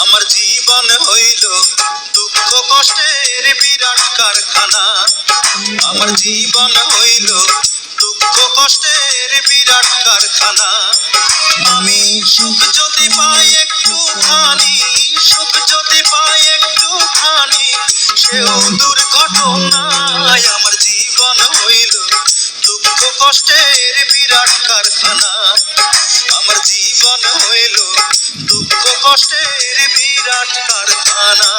আমার জীবন হইল দুঃখ কষ্টের বিরাট কারখানা। আমার জীবন হইল দুঃখ কষ্টের বিরাট কারখানা। আমি সুখ যদি পাই একটুখানি, সুখ যদি পাই একটুখানি, সেও দুর্ঘটনায়। আমার জীবন হইল দুঃখ কষ্টের বিরাট কারখানা। আমার জীবন হইল দুঃখ কষ্টের বিরাট কারখানা।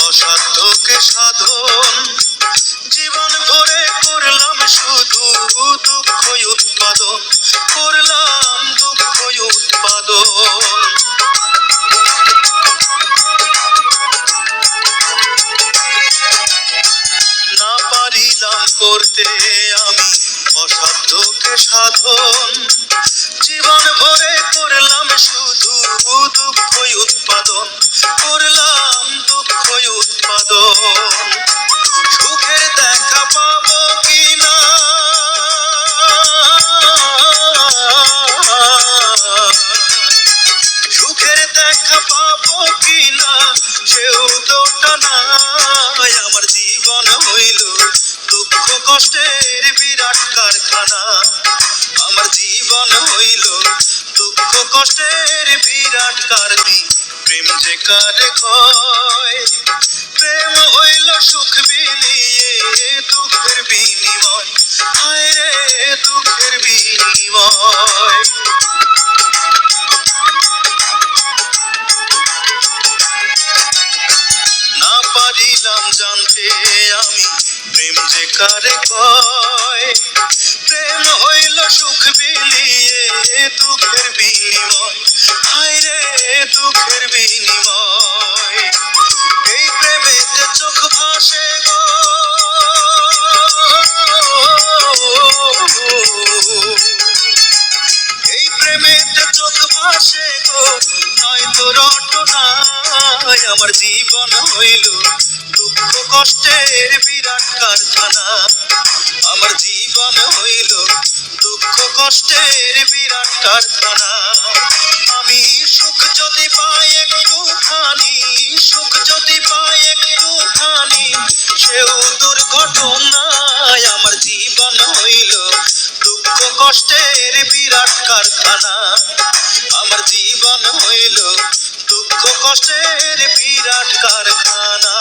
অসাধ্যকে সাধন জীবন ভরে করলাম শুধু দুঃখ উৎপাদন, করলাম দুঃখ উৎপাদন। না পারিলাম করতে আমি অসাধ্যকে সাধন, জীবন ভরে করলাম শুধু দুঃখ উৎপাদন, করলাম দুঃখ উৎপাদন। সুখের দেখা পাবো কিনা, সুখের দেখা পাবো কিনা, সেও দোটা নাই। আমার জীবন হইল দুঃখ কষ্টের বিরাট কারখানা। আমার জীবন হইল দুঃখ কষ্টের বিরাট কারখানা। প্রেম যে কারে কয়, প্রেম হইল সুখ বিলিয়ে দুঃখের বিনিময়, হায় রে দুঃখের বিনিময়। না পারিলাম জানতে আমি প্রেম যে কারে কয়, প্রেম হইল সুখ বিলিয়ে দুঃখের বিনিময়, হায় রে দুঃখের বিনিময়। এই প্রেমেতে চোখ ভাসে গো, এই প্রেমেতে চোখ ভাসে গো, নয়তো রটনায়। আমার জীবন হইল দুঃখ কষ্টের বিরাট কারখানা। আমার জীবন হইল দুঃখ কষ্টের বিরাট কারখানা। আমি সুখ যদি পাই একটুখানি, সুখ যদি পাই একটুখানি, সেও দুর্ঘটনায়। আমার জীবন হইল দুঃখ কষ্টের বিরাট কারখানা। আমার জীবন হইল দুঃখ কষ্টের বিরাট কারখানা।